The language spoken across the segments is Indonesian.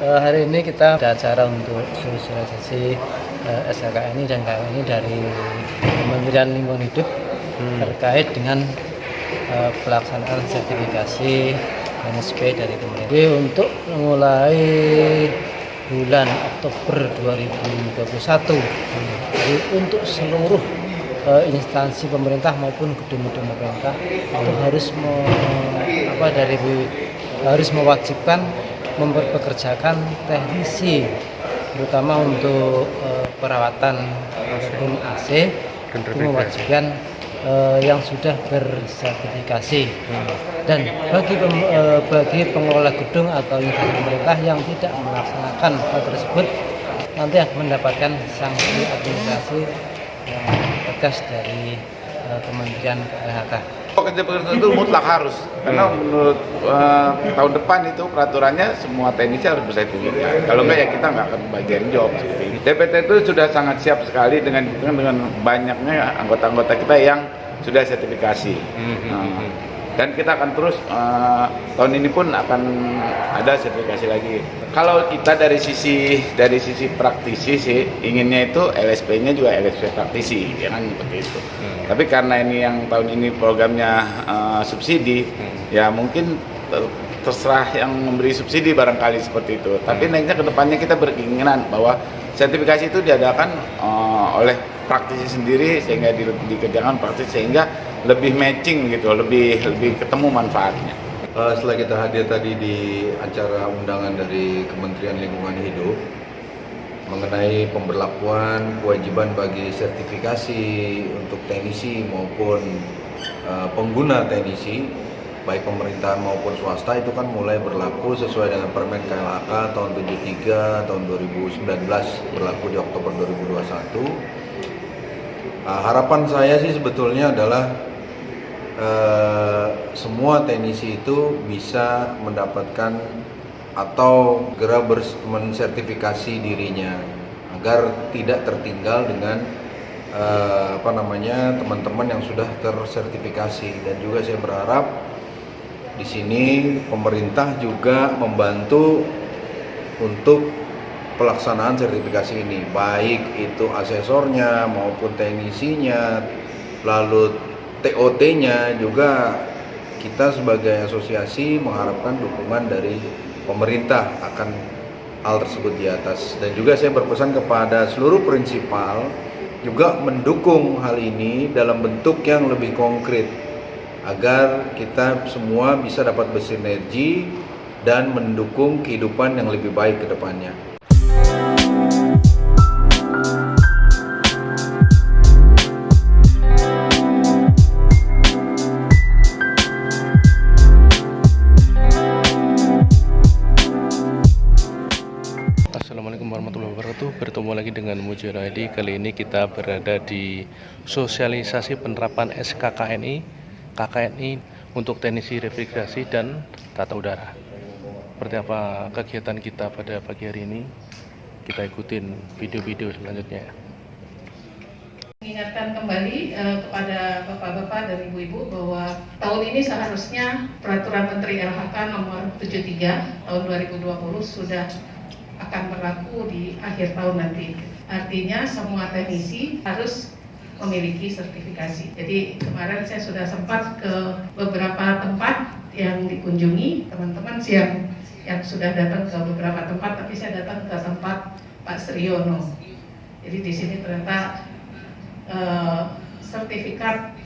Hari ini kita ada acara untuk sosialisasi SKKNI dan KKNI dari Kementerian Lingkungan Hidup terkait dengan pelaksanaan sertifikasi NSP dari pemerintah. Jadi untuk mulai bulan Oktober 2021, jadi untuk seluruh instansi pemerintah maupun gedung-gedung pemerintah itu harus mewajibkan memperpekerjakan teknisi, terutama untuk perawatan ataupun AC, itu mewajibkan yang sudah bersertifikasi. Dan bagi pengelola gedung atau instansi pemerintah yang tidak melaksanakan hal tersebut nanti akan mendapatkan sanksi administrasi yang tegas dari Kementerian KPHK. Pekerja-pekerja itu mutlak harus, karena menurut tahun depan itu peraturannya semua teknisi harus bersertifikat. Kalau enggak ya kita nggak akan bagian job seperti ini. DPT itu sudah sangat siap sekali dengan banyaknya anggota-anggota kita yang sudah sertifikasi. Dan kita akan terus tahun ini pun akan ada sertifikasi lagi. Kalau kita dari sisi praktisi sih inginnya itu LSP-nya juga LSP praktisi, ya kan seperti itu. Tapi karena ini yang tahun ini programnya subsidi, ya mungkin terserah yang memberi subsidi barangkali seperti itu. Tapi naiknya ke depannya kita berkeinginan bahwa sertifikasi itu diadakan oleh praktisi sendiri sehingga dikerjakan praktis sehingga lebih matching gitu, lebih ketemu manfaatnya. Setelah kita hadir tadi di acara undangan dari Kementerian Lingkungan Hidup mengenai pemberlakuan kewajiban bagi sertifikasi untuk teknisi maupun pengguna teknisi baik pemerintahan maupun swasta itu kan mulai berlaku sesuai dengan Permen KLHK tahun 73 tahun 2019 berlaku di Oktober 2021. Harapan saya sih sebetulnya adalah semua teknisi itu bisa mendapatkan atau segera mensertifikasi dirinya agar tidak tertinggal dengan teman-teman yang sudah tersertifikasi. Dan juga saya berharap di sini pemerintah juga membantu untuk pelaksanaan sertifikasi ini, baik itu asesornya maupun teknisinya, lalu TOT-nya juga. Kita sebagai asosiasi mengharapkan dukungan dari pemerintah akan hal tersebut di atas. Dan juga saya berpesan kepada seluruh prinsipal juga mendukung hal ini dalam bentuk yang lebih konkret agar kita semua bisa dapat bersinergi dan mendukung kehidupan yang lebih baik ke depannya. Assalamualaikum warahmatullahi wabarakatuh. Bertemu lagi dengan Mujiono ID. Kali ini kita berada di sosialisasi penerapan SKKNI KKNI untuk teknisi refrigerasi dan tata udara. Seperti apa kegiatan kita pada pagi hari ini? Kita ikutin video-video selanjutnya. Mengingatkan kembali kepada Bapak-Bapak dan Ibu-Ibu bahwa tahun ini seharusnya Peraturan Menteri LHK nomor 73 tahun 2020 sudah akan berlaku di akhir tahun nanti. Artinya semua teknisi harus memiliki sertifikasi. Jadi kemarin saya sudah sempat ke beberapa tempat yang dikunjungi, teman-teman yang sudah datang ke beberapa tempat, tapi saya datang ke tempat Pak Sriono. Jadi di sini ternyata sertifikat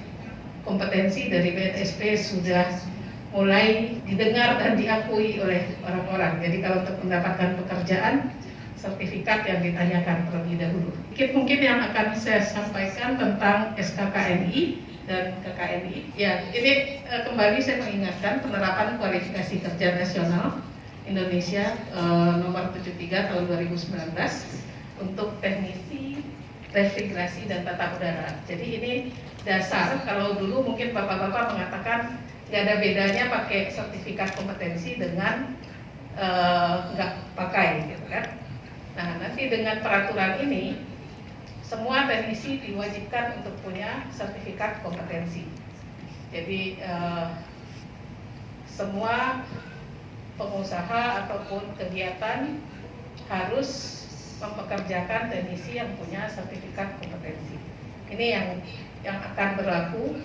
kompetensi dari BNSP sudah mulai didengar dan diakui oleh orang-orang. Jadi kalau untuk mendapatkan pekerjaan, sertifikat yang ditanyakan terlebih dahulu. Mungkin yang akan saya sampaikan tentang SKKNI dan KKNI. Ya, ini kembali saya mengingatkan penerapan kualifikasi kerja nasional Indonesia nomor 73 tahun 2019 untuk teknisi refrigerasi dan tata udara. Jadi ini dasar. Kalau dulu mungkin bapak-bapak mengatakan nggak ada bedanya pakai sertifikat kompetensi dengan nggak pakai, gitu kan? Nah, nanti dengan peraturan ini semua teknisi diwajibkan untuk punya sertifikat kompetensi. Jadi semua pengusaha ataupun kegiatan harus mempekerjakan teknisi yang punya sertifikat kompetensi. Ini yang akan berlaku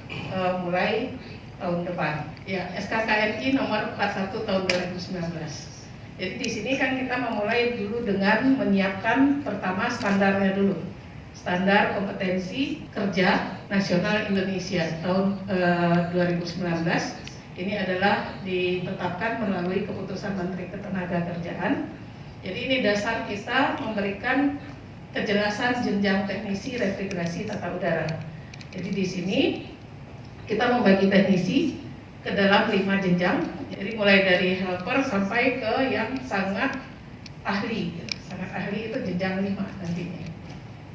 mulai tahun depan. Ya, SKKNI nomor 41 tahun 2019. Jadi di sini kan kita memulai dulu dengan menyiapkan pertama standarnya dulu. Standar kompetensi kerja nasional Indonesia tahun 2019. Ini adalah ditetapkan melalui keputusan Menteri Ketenagakerjaan. Jadi ini dasar kita memberikan kejelasan jenjang teknisi refrigerasi tata udara. Jadi di sini kita membagi teknisi ke dalam 5 jenjang. Jadi mulai dari helper sampai ke yang sangat ahli. Sangat ahli itu jenjang 5 nantinya.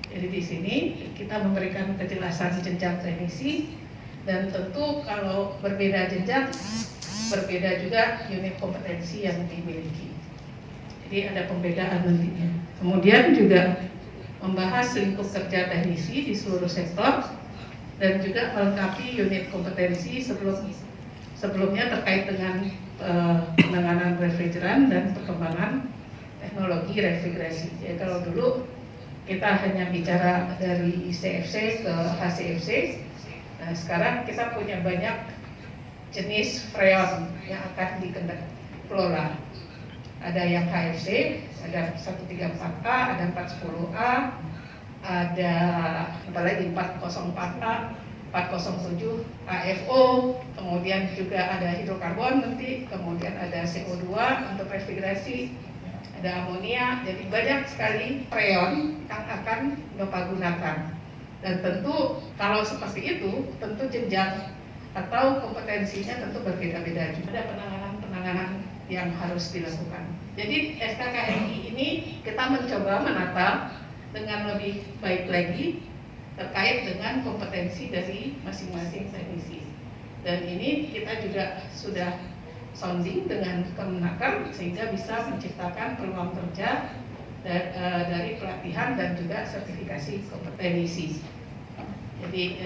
Jadi di sini kita memberikan kejelasan jenjang teknisi, dan tentu kalau berbeda jenjang, berbeda juga unit kompetensi yang dimiliki. Jadi ada pembedaan nantinya. Kemudian juga membahas lingkup kerja teknisi di seluruh sektor, dan juga melengkapi unit kompetensi sebelumnya terkait dengan penanganan refrigeran dan perkembangan teknologi refrigerasi. Jadi kalau dulu kita hanya bicara dari CFC ke HCFC, nah sekarang kita punya banyak jenis freon yang akan dikelola. Ada yang HFC, ada 134A, ada 410A, ada apalagi 404A, 407 AFO, kemudian juga ada hidrokarbon nanti, kemudian ada CO2 untuk refrigerasi, ada amonia. Jadi banyak sekali freon yang akan Bapak gunakan. Dan tentu kalau seperti itu, tentu jenjang atau kompetensinya tentu berbeda-beda juga. Ada penanganan yang harus dilakukan. Jadi SKKNI ini kita mencoba menata dengan lebih baik lagi terkait dengan kompetensi dari masing-masing teknisi. Dan ini kita juga sudah sounding dengan Kemenaker sehingga bisa menciptakan peluang kerja dari pelatihan dan juga sertifikasi kompetensi. Jadi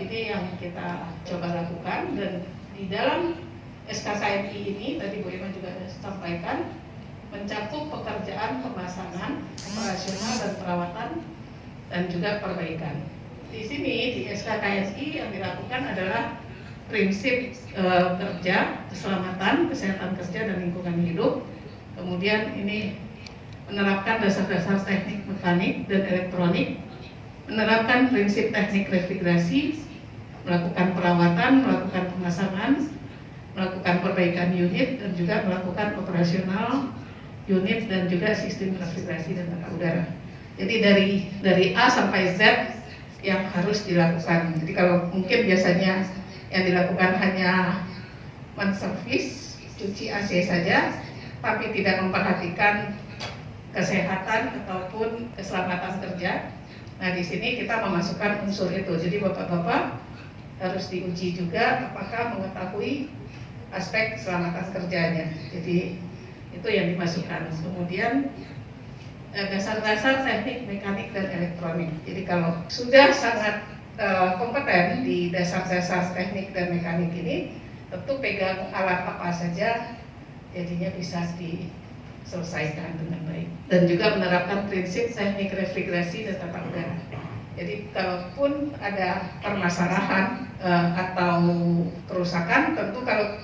ini yang kita coba lakukan, dan di dalam SKKNI ini tadi Bu Irma juga sampaikan mencakup pekerjaan pemasangan, operasional dan perawatan dan juga perbaikan. Di sini di SKKNI yang dilakukan adalah prinsip kerja, keselamatan, kesehatan kerja dan lingkungan hidup. Kemudian ini menerapkan dasar-dasar teknik mekanik dan elektronik, menerapkan prinsip teknik refrigerasi, melakukan perawatan, melakukan pemasangan, melakukan perbaikan unit, dan juga melakukan operasional unit dan juga sistem refrigerasi dan tata udara. Jadi dari A sampai Z yang harus dilakukan. Jadi kalau mungkin biasanya yang dilakukan hanya menservis, cuci AC saja, tapi tidak memperhatikan kesehatan ataupun keselamatan kerja. Nah di sini kita memasukkan unsur itu. Jadi bapak-bapak harus diuji juga apakah mengetahui aspek keselamatan kerjanya. Jadi itu yang dimasukkan. Kemudian dasar-dasar teknik mekanik dan elektronik. Jadi kalau sudah sangat kompeten di dasar-dasar teknik dan mekanik ini, tentu pegang alat apa saja jadinya bisa diselesaikan dengan baik. Dan juga menerapkan prinsip teknik refrigerasi dan tata udara. Jadi kalaupun ada permasalahan atau kerusakan, tentu kalau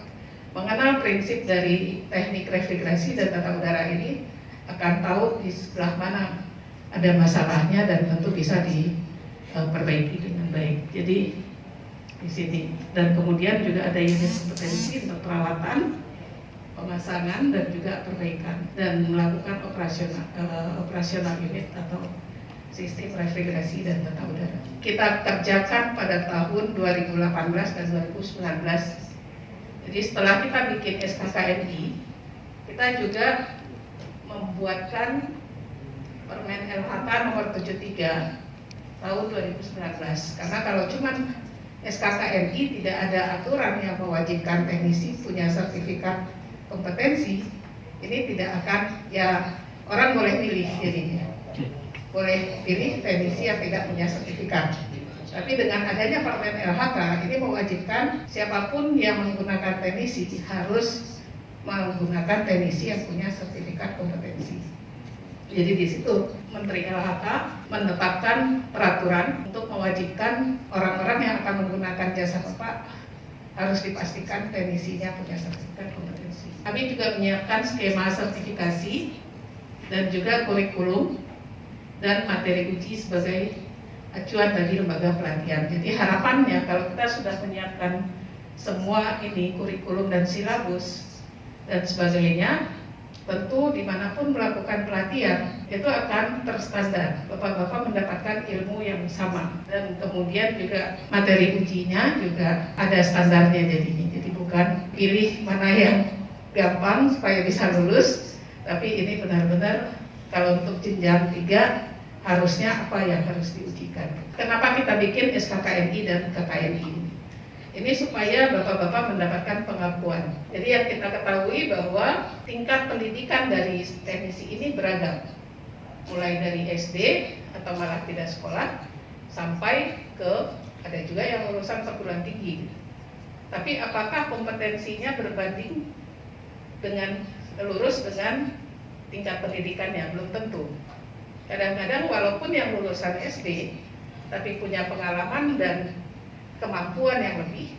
mengenal prinsip dari teknik refrigerasi dan tata udara ini akan tahu di sebelah mana ada masalahnya dan tentu bisa diperbaiki dengan baik. Jadi di sini, dan kemudian juga ada unit kompetensi untuk perawatan, pemasangan dan juga perbaikan, dan melakukan operasional unit atau sistem refrigerasi dan tata udara. Kita kerjakan pada tahun 2018 dan 2019. Jadi setelah kita bikin SKKNI, kita juga membuatkan Permen LHK nomor 73 tahun 2019. Karena kalau cuma SKKNI tidak ada aturan yang mewajibkan teknisi punya sertifikat kompetensi, ini tidak akan, ya orang boleh pilih jadinya. Boleh pilih teknisi yang tidak punya sertifikat. Tapi dengan adanya Permen LHK ini mewajibkan siapapun yang menggunakan teknisi harus menggunakan teknisi yang punya sertifikat kompetensi. Jadi di situ Menteri LHK menetapkan peraturan untuk mewajibkan orang-orang yang akan menggunakan jasa Bapak harus dipastikan teknisinya punya sertifikat kompetensi. Kami juga menyiapkan skema sertifikasi dan juga kurikulum dan materi uji sebagai acuan bagi lembaga pelatihan. Jadi harapannya kalau kita sudah menyiapkan semua ini kurikulum dan silabus dan sebagainya, tentu dimanapun melakukan pelatihan itu akan terstandar. Bapak-bapak mendapatkan ilmu yang sama dan kemudian juga materi ujinya juga ada standarnya jadinya. Jadi bukan pilih mana yang gampang supaya bisa lulus, tapi ini benar-benar kalau untuk jenjang 3 harusnya apa yang harus diujikan. Kenapa kita bikin SKKNI dan KKNI ini? Ini supaya bapak-bapak mendapatkan pengakuan. Jadi yang kita ketahui bahwa tingkat pendidikan dari teknisi ini beragam. Mulai dari SD atau malah tidak sekolah sampai ke ada juga yang lulusan perguruan tinggi. Tapi apakah kompetensinya berbanding dengan lurus dengan tingkat pendidikannya? Belum tentu. Kadang-kadang walaupun yang lulusan SD tapi punya pengalaman dan kemampuan yang lebih,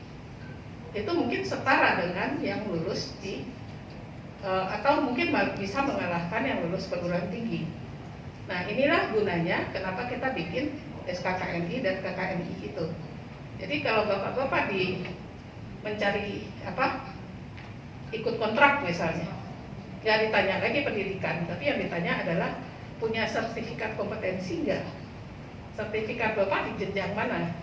itu mungkin setara dengan yang lulus di atau mungkin bisa mengalahkan yang lulus perguruan tinggi. Nah, inilah gunanya kenapa kita bikin SKKNI dan KKNI itu. Jadi kalau bapak-bapak mencari ikut kontrak misalnya, ya ditanya lagi pendidikan, tapi yang ditanya adalah punya sertifikat kompetensi enggak? Sertifikat bapak di jenjang mana?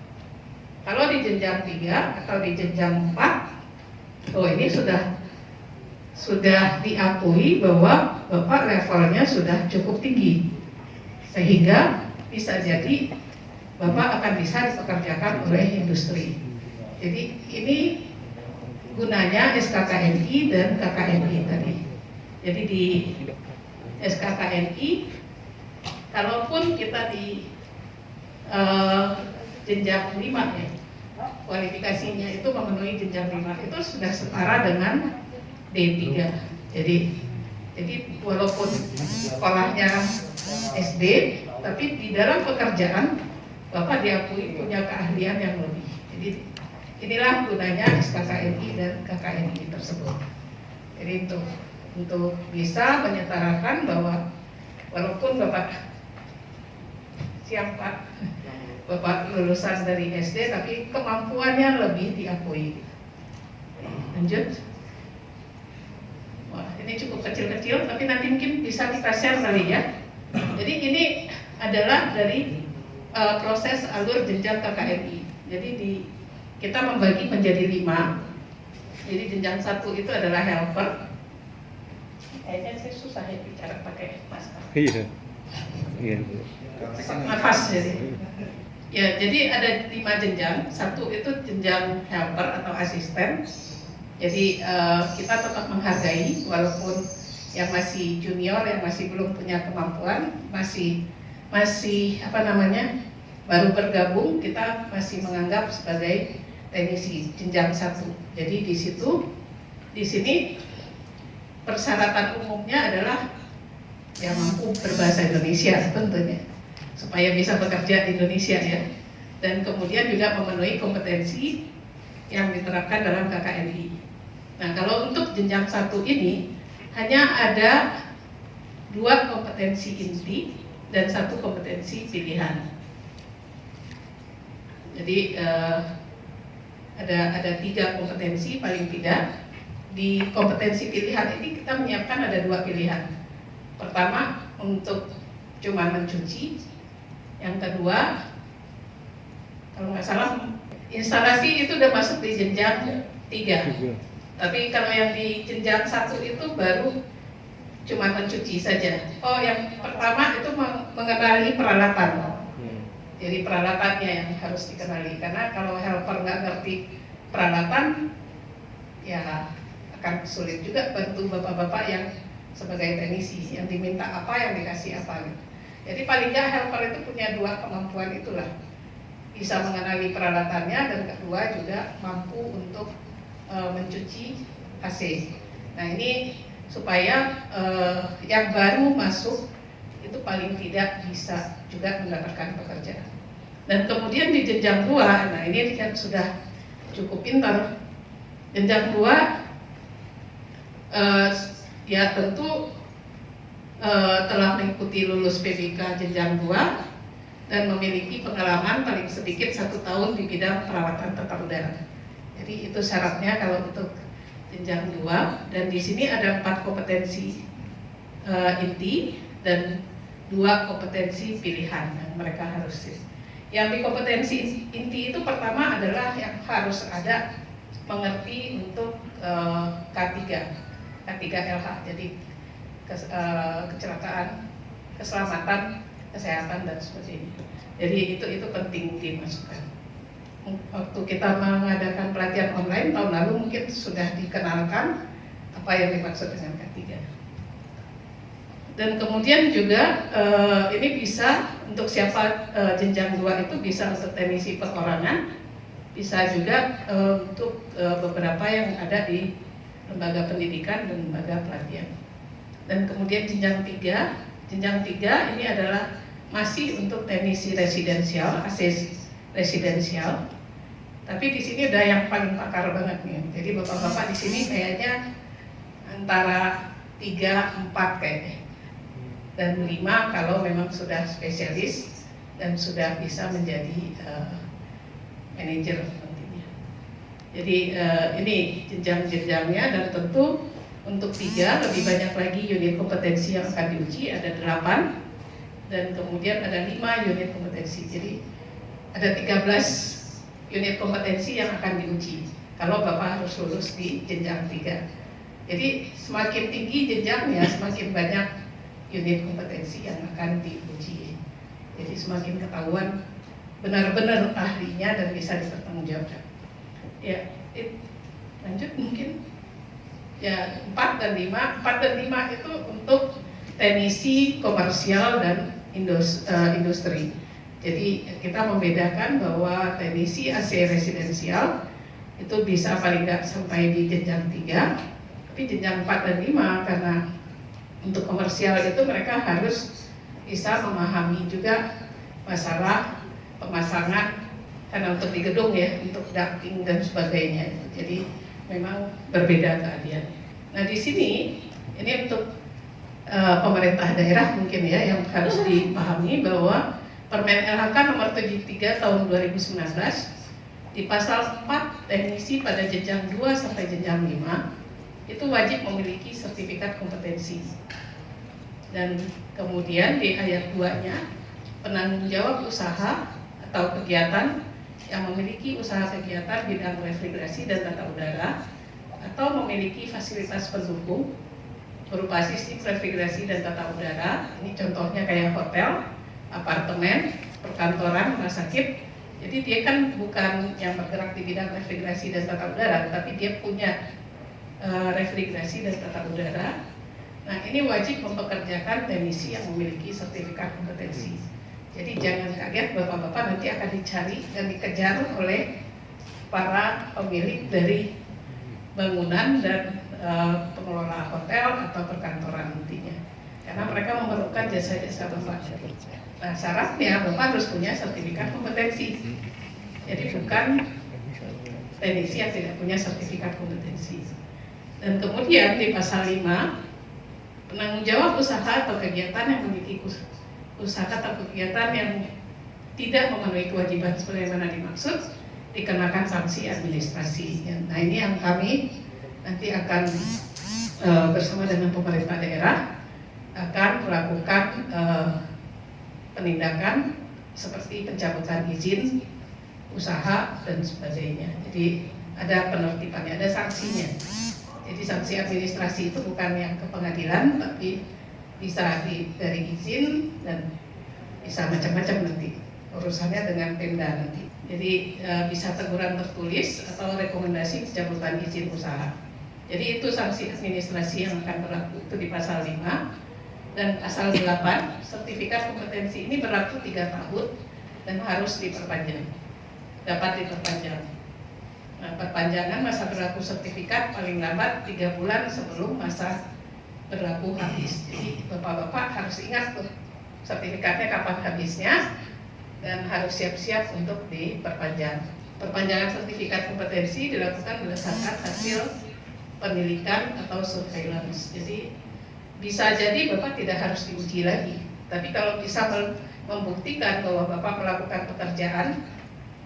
Kalau di jenjang 3 atau di jenjang 4, ini sudah diakui bahwa Bapak levelnya sudah cukup tinggi, sehingga bisa jadi Bapak akan bisa dipekerjakan oleh industri. Jadi ini gunanya SKKNI dan KKNI tadi. Jadi di SKKNI, kalaupun kita di jenjang 5 ya, kualifikasinya itu memenuhi jenjang 5 itu sudah setara dengan D3. Jadi walaupun sekolahnya SD, tapi di dalam pekerjaan Bapak diakui punya keahlian yang lebih. Jadi inilah gunanya SKKNI dan KKNI tersebut. Jadi untuk bisa menyetarakan bahwa walaupun Bapak siap Pak, Bapak lulusan dari SD tapi kemampuannya lebih diakui. Lanjut. Wah, ini cukup kecil-kecil tapi nanti mungkin bisa kita share kali ya. Jadi ini adalah dari proses alur jenjang KKNI. Jadi kita membagi menjadi 5. Jadi jenjang 1 itu adalah helper. Kayaknya saya susah ya bicara pakai masker. Iya. Nafas jadi. Ya, jadi ada 5 jenjang. 1 itu jenjang helper atau asisten. Jadi kita tetap menghargai walaupun yang masih junior, yang masih belum punya kemampuan, masih baru bergabung, kita masih menganggap sebagai teknisi jenjang 1. Jadi di sini persyaratan umumnya adalah yang mampu berbahasa Indonesia tentunya, supaya bisa bekerja di Indonesia ya, dan kemudian juga memenuhi kompetensi yang diterapkan dalam KKNI. Nah, kalau untuk jenjang 1 ini hanya ada 2 kompetensi inti dan 1 kompetensi pilihan. Jadi ada 3 kompetensi paling tidak. Di kompetensi pilihan ini kita menyiapkan ada 2 pilihan. Pertama untuk cuma mencuci. Yang kedua, kalau nggak salah, instalasi itu udah masuk di jenjang 3. Tapi kalau yang di jenjang 1 itu baru cuma mencuci saja. Oh, yang pertama itu mengenali peralatan. Jadi peralatannya yang harus dikenali. Karena kalau helper nggak ngerti peralatan, ya akan sulit juga bantu bapak-bapak yang sebagai teknisi, yang diminta apa, yang dikasih apa gitu. Jadi paling nggak helper itu punya 2 kemampuan itulah, bisa mengenali peralatannya dan kedua juga mampu untuk mencuci AC. Nah ini supaya yang baru masuk itu paling tidak bisa juga mendapatkan pekerjaan. Dan kemudian di jenjang 2, nah ini kan sudah cukup pintar. Jenjang 2 ya tentu telah mengikuti lulus PBK jenjang 2 dan memiliki pengalaman paling sedikit 1 tahun di bidang perawatan tata udara. Jadi itu syaratnya kalau untuk jenjang 2, dan di sini ada 4 kompetensi inti dan 2 kompetensi pilihan yang mereka harus. Yang di kompetensi inti itu pertama adalah yang harus ada mengerti untuk K3 LH, jadi kecelakaan, keselamatan, kesehatan dan sebagainya. Jadi itu penting dimasukkan. Waktu kita mengadakan pelatihan online tahun lalu mungkin sudah dikenalkan apa yang dimaksud dengan K3. Dan kemudian juga ini bisa untuk siapa jenjang 2 itu bisa untuk teknisi perorangan, bisa juga untuk beberapa yang ada di lembaga pendidikan dan lembaga pelatihan. Dan kemudian jenjang 3 ini adalah masih untuk teknisi residensial, AC residensial. Tapi di sini ada yang paling pakar banget nih. Jadi bapak-bapak di sini kayaknya antara 3, 4 kayaknya. Dan 5 kalau memang sudah spesialis dan sudah bisa menjadi manajer nantinya. Jadi ini jenjang-jenjangnya, dan tentu untuk 3 lebih banyak lagi unit kompetensi yang akan diuji, ada 8, dan kemudian ada 5 unit kompetensi. Jadi ada 13 unit kompetensi yang akan diuji kalau Bapak harus lulus di jenjang 3. Jadi semakin tinggi jenjangnya, semakin banyak unit kompetensi yang akan diuji. Jadi semakin ketahuan benar-benar ahlinya dan bisa dipertanggungjawabkan. Ya, lanjut mungkin. Ya, 4 dan 5 itu untuk teknisi komersial dan industri. Jadi kita membedakan bahwa teknisi AC residensial itu bisa paling nggak sampai di jenjang 3, tapi jenjang 4 dan 5 karena untuk komersial itu mereka harus bisa memahami juga masalah pemasangan, karena untuk di gedung ya, untuk ducting dan sebagainya. Jadi memang berbeda keahliannya. Nah di sini ini untuk pemerintah daerah mungkin ya yang harus dipahami bahwa Permen LHK nomor 73 tahun 2019 di pasal 4 teknisi pada jenjang 2 sampai jenjang 5 itu wajib memiliki sertifikat kompetensi. Dan kemudian di ayat 2-nya, penanggung jawab usaha atau kegiatan yang memiliki usaha kegiatan bidang refrigerasi dan tata udara atau memiliki fasilitas pendukung berupa sistem refrigerasi dan tata udara. Ini contohnya kayak hotel, apartemen, perkantoran, rumah sakit. Jadi dia kan bukan yang bergerak di bidang refrigerasi dan tata udara, tapi dia punya refrigerasi dan tata udara. Nah ini wajib mempekerjakan teknisi yang memiliki sertifikat kompetensi. Jadi jangan kaget bapak-bapak nanti akan dicari dan dikejar oleh para pemilik dari bangunan dan pengelola hotel atau perkantoran nantinya. Karena mereka memerlukan jasa-jasa bapak. Nah syaratnya bapak harus punya sertifikat kompetensi. Jadi bukan teknisi yang tidak punya sertifikat kompetensi. Dan kemudian di pasal 5, penanggung jawab usaha atau kegiatan yang memiliki usaha atau kegiatan yang tidak memenuhi kewajiban sebagaimana dimaksud dikenakan sanksi administrasi. Nah ini yang kami nanti akan bersama dengan pemerintah daerah akan melakukan penindakan seperti pencabutan izin usaha dan sebagainya. Jadi ada penertibannya, ada sanksinya. Jadi sanksi administrasi itu bukan yang ke pengadilan, tapi bisa dari izin dan bisa macam-macam nanti urusannya dengan Pemda nanti. Jadi bisa teguran tertulis atau rekomendasi pencabutan izin usaha. Jadi itu sanksi administrasi yang akan berlaku itu di pasal 5. Dan pasal 8, sertifikat kompetensi ini berlaku 3 tahun dan harus diperpanjang, dapat diperpanjang. Nah, perpanjangan masa berlaku sertifikat paling lambat 3 bulan sebelum masa berlaku habis. Jadi Bapak-bapak harus ingat tuh sertifikatnya kapan habisnya dan harus siap-siap untuk diperpanjang. Perpanjangan sertifikat kompetensi dilakukan berdasarkan hasil penelitian atau surveillance. Jadi bisa jadi Bapak tidak harus diuji lagi. Tapi kalau bisa membuktikan bahwa Bapak melakukan pekerjaan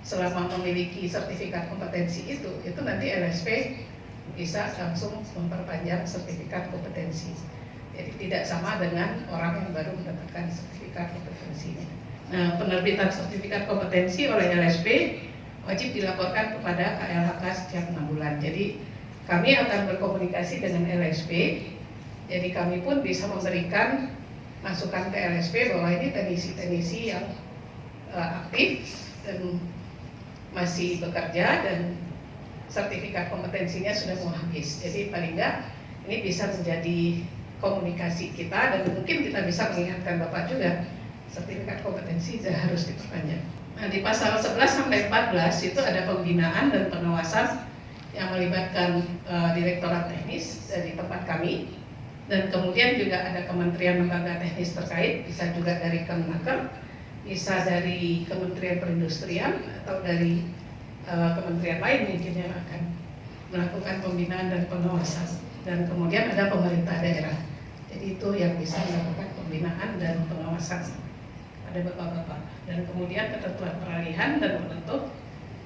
selama memiliki sertifikat kompetensi itu nanti LSP bisa langsung memperpanjang sertifikat kompetensi. Jadi tidak sama dengan orang yang baru mendapatkan sertifikat kompetensinya. Nah, penerbitan sertifikat kompetensi oleh LSP wajib dilaporkan kepada KLHK setiap 6 bulan. Jadi kami akan berkomunikasi dengan LSP. Jadi kami pun bisa memberikan masukan ke LSP bahwa ini teknisi-teknisi yang aktif dan masih bekerja dan sertifikat kompetensinya sudah mau habis. Jadi paling enggak ini bisa menjadi komunikasi kita dan mungkin kita bisa mengingatkan Bapak juga sertifikat kompetensi sudah harus diperpanjang. Nah, di pasal 11 sampai 14 itu ada pembinaan dan pengawasan yang melibatkan direktorat teknis dari tempat kami dan kemudian juga ada kementerian lembaga teknis terkait, bisa juga dari Kemenaker, bisa dari Kementerian Perindustrian atau dari kementerian lain mungkin yang akan melakukan pembinaan dan pengawasan, dan kemudian ada pemerintah daerah. Jadi itu yang bisa melakukan pembinaan dan pengawasan pada Bapak-bapak. Dan kemudian ketentuan peralihan dan membentuk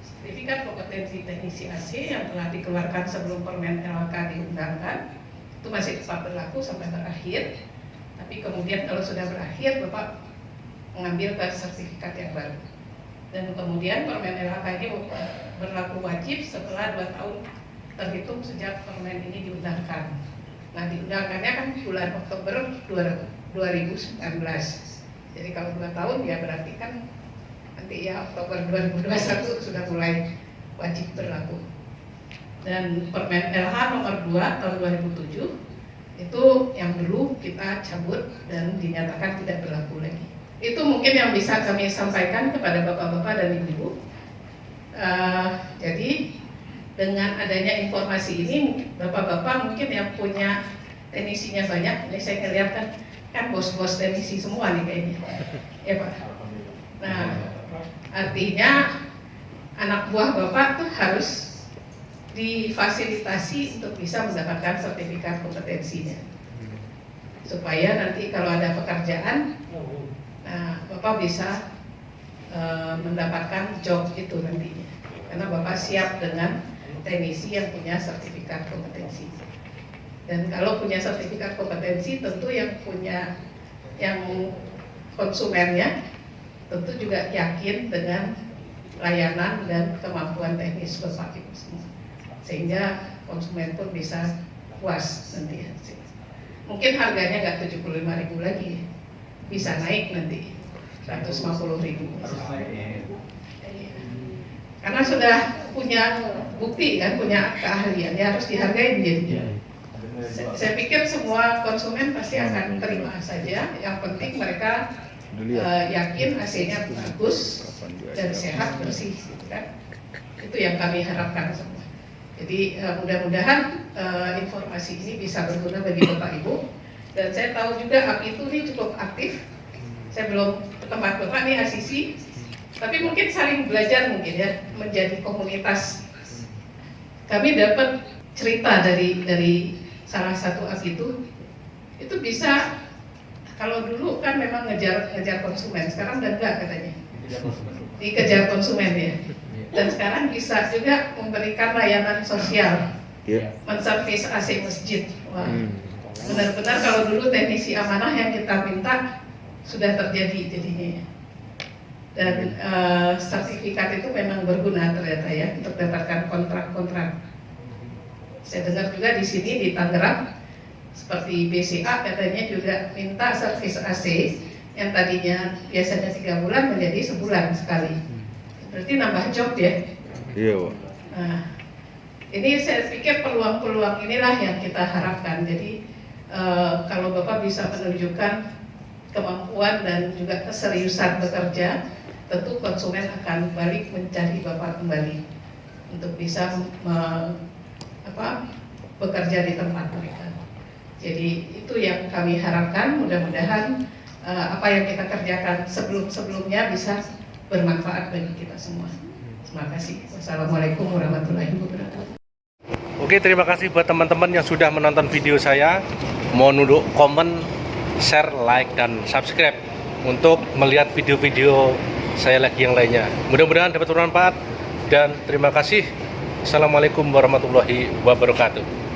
sertifikat kompetensi teknisi AC yang telah dikeluarkan sebelum Permen LHK diundangkan itu masih tetap berlaku sampai berakhir. Tapi kemudian kalau sudah berakhir Bapak mengambil ke sertifikat yang baru. Dan kemudian Permen LHK ini berlaku wajib setelah 2 tahun terhitung sejak Permen ini diundangkan. Nah, diundangkannya kan bulan Oktober 2019. Jadi kalau 2 tahun ya berarti kan nanti ya Oktober 2021 sudah mulai wajib berlaku. Dan Permen LH nomor 2 tahun 2007 itu yang dulu kita cabut dan dinyatakan tidak berlaku lagi. Itu mungkin yang bisa kami sampaikan kepada Bapak-bapak dan Ibu-ibu. Jadi dengan adanya informasi ini, Bapak-bapak mungkin yang punya teknisinya banyak, ini saya lihat kan bos-bos teknisi semua nih kayaknya, ya Pak. Nah, artinya anak buah Bapak tuh harus difasilitasi untuk bisa mendapatkan sertifikat kompetensinya, supaya nanti kalau ada pekerjaan, nah Bapak bisa mendapatkan job itu nantinya, karena Bapak siap dengan teknisi yang punya sertifikat kompetensi. Dan kalau punya sertifikat kompetensi, tentu yang punya, yang konsumennya tentu juga yakin dengan layanan dan kemampuan teknis Bapak Ibu semua, sehingga konsumen pun bisa puas nanti. Mungkin harganya nggak 75.000 lagi, bisa naik nanti 150.000. Karena sudah punya bukti kan, punya keahlian, ya harus dihargai jadi. Saya pikir semua konsumen pasti akan terima saja. Yang penting mereka yakin AC-nya bagus dan sehat, bersih, gitu kan. Itu yang kami harapkan semua. Jadi mudah-mudahan informasi ini bisa berguna bagi Bapak Ibu. Dan saya tahu juga API itu ini cukup aktif. Saya belum ke tempat Bapak nih ACC, tapi mungkin saling belajar mungkin ya, menjadi komunitas. Kami dapat cerita dari salah satu API itu bisa, kalau dulu kan memang ngejar konsumen, sekarang udah enggak katanya, dikejar konsumen ya. Dan sekarang bisa juga memberikan layanan sosial, menservis AC masjid. Wah, benar-benar kalau dulu teknisi amanah yang kita minta sudah terjadi jadinya. Dan sertifikat itu memang berguna ternyata ya untuk dapatkan kontrak-kontrak. Saya dengar juga di sini di Tangerang seperti BCA katanya juga minta servis AC yang tadinya biasanya 3 bulan menjadi sebulan sekali. Berarti nambah job ya. Iya, Pak. Nah, ini saya pikir peluang-peluang inilah yang kita harapkan. Jadi kalau Bapak bisa menunjukkan kemampuan dan juga keseriusan bekerja, tentu konsumen akan balik mencari Bapak kembali. untuk bisa bekerja di tempat mereka. Jadi itu yang kami harapkan, mudah-mudahan apa yang kita kerjakan sebelum-sebelumnya bisa bermanfaat bagi kita semua. Terima kasih. Wassalamualaikum warahmatullahi wabarakatuh. Oke, terima kasih buat teman-teman yang sudah menonton video saya. Mohon untuk komen, share, like, dan subscribe untuk melihat video-video saya lagi yang lainnya. Mudah-mudahan dapat bermanfaat dan terima kasih. Assalamualaikum warahmatullahi wabarakatuh.